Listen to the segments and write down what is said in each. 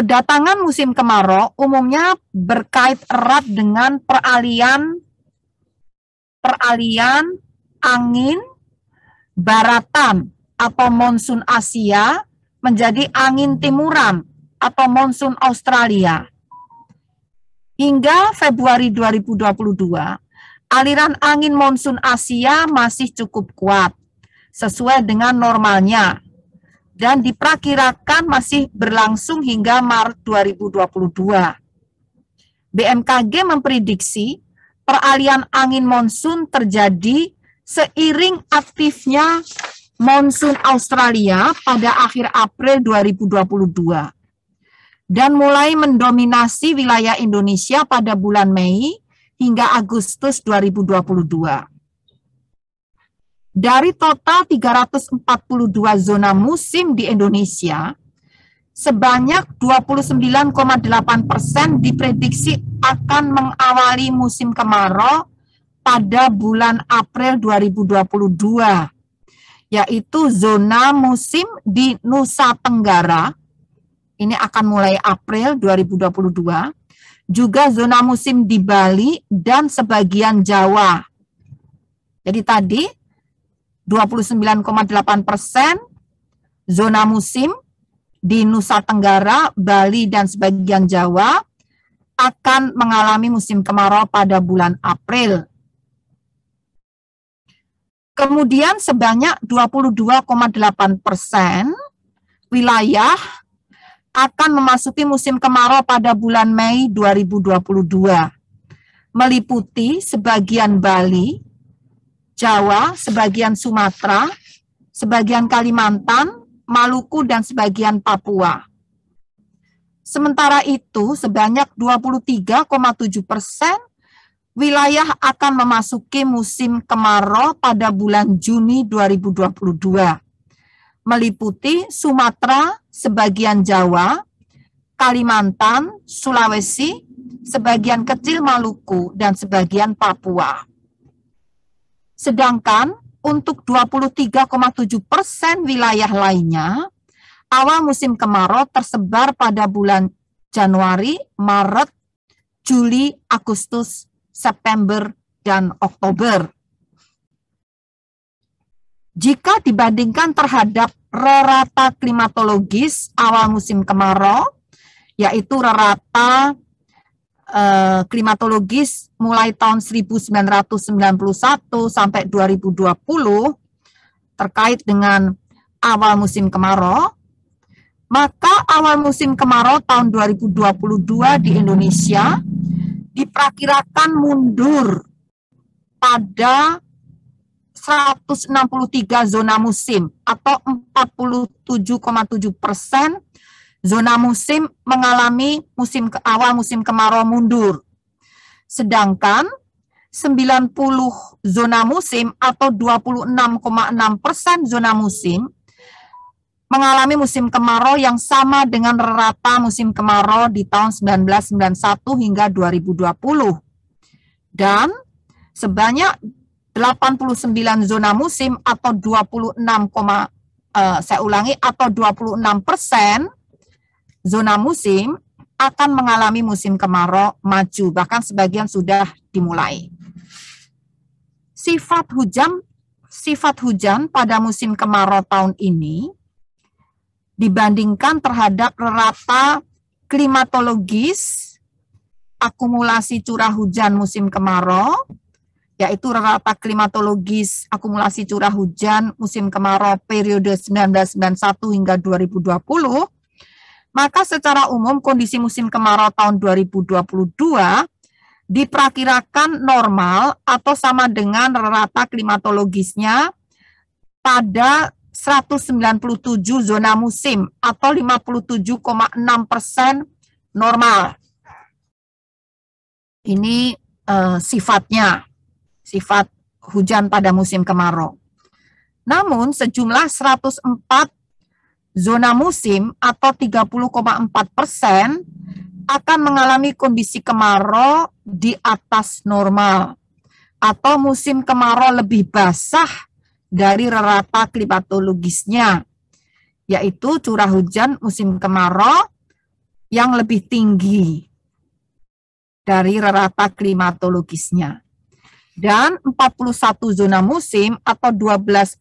Kedatangan musim kemarau umumnya berkait erat dengan peralihan angin baratan atau monsun Asia menjadi angin timuran atau monsun Australia. Hingga Februari 2022, aliran angin monsun Asia masih cukup kuat, sesuai dengan normalnya, dan diperkirakan masih berlangsung hingga Maret 2022. BMKG memprediksi peralihan angin monsun terjadi seiring aktifnya monsun Australia pada akhir April 2022 dan mulai mendominasi wilayah Indonesia pada bulan Mei hingga Agustus 2022. Dari total 342 zona musim di Indonesia, sebanyak 29,8% diprediksi akan mengawali musim kemarau pada bulan April 2022, yaitu zona musim di Nusa Tenggara, ini akan mulai April 2022, juga zona musim di Bali dan sebagian Jawa. Jadi tadi 29,8% zona musim di Nusa Tenggara, Bali, dan sebagian Jawa akan mengalami musim kemarau pada bulan April. Kemudian sebanyak 22,8% wilayah akan memasuki musim kemarau pada bulan Mei 2022, meliputi sebagian Bali, Jawa, sebagian Sumatera, sebagian Kalimantan, Maluku, dan sebagian Papua. Sementara itu, sebanyak 23,7% wilayah akan memasuki musim kemarau pada bulan Juni 2022, meliputi Sumatera, sebagian Jawa, Kalimantan, Sulawesi, sebagian kecil Maluku, dan sebagian Papua. Sedangkan untuk 23,7% wilayah lainnya, awal musim kemarau tersebar pada bulan Januari, Maret, Juli, Agustus, September, dan Oktober. Jika dibandingkan terhadap rerata klimatologis awal musim kemarau, yaitu rerata klimatologis mulai tahun 1991 sampai 2020 terkait dengan awal musim kemarau, maka awal musim kemarau tahun 2022 di Indonesia diperkirakan mundur pada 163 zona musim atau 47,7% zona musim mengalami awal musim kemarau mundur. Sedangkan 90 zona musim atau 26,6% zona musim mengalami musim kemarau yang sama dengan rata musim kemarau di tahun 1991 hingga 2020. Dan sebanyak 89 zona musim atau 26% zona musim akan mengalami musim kemarau maju, bahkan sebagian sudah dimulai. Sifat hujan pada musim kemarau tahun ini dibandingkan terhadap rata klimatologis akumulasi curah hujan musim kemarau, yaitu rata klimatologis akumulasi curah hujan musim kemarau periode 1991 hingga 2020, maka secara umum kondisi musim kemarau tahun 2022 diperkirakan normal atau sama dengan rata klimatologisnya pada 197 zona musim atau 57,6% normal. Ini sifatnya, sifat hujan pada musim kemarau. Namun sejumlah 104 zona musim atau 30,4% akan mengalami kondisi kemarau di atas normal atau musim kemarau lebih basah dari rata klimatologisnya, yaitu curah hujan musim kemarau yang lebih tinggi dari rata klimatologisnya. Dan 41 zona musim atau 12%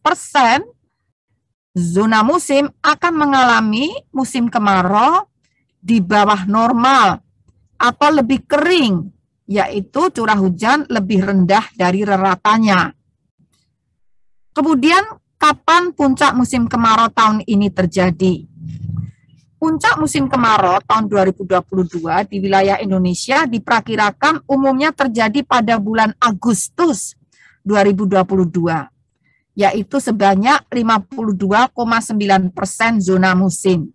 zona musim akan mengalami musim kemarau di bawah normal atau lebih kering, yaitu curah hujan lebih rendah dari raratanya. Kemudian, kapan puncak musim kemarau tahun ini terjadi? Puncak musim kemarau tahun 2022 di wilayah Indonesia diperkirakan umumnya terjadi pada bulan Agustus 2022, yaitu sebanyak 52,9% zona musim.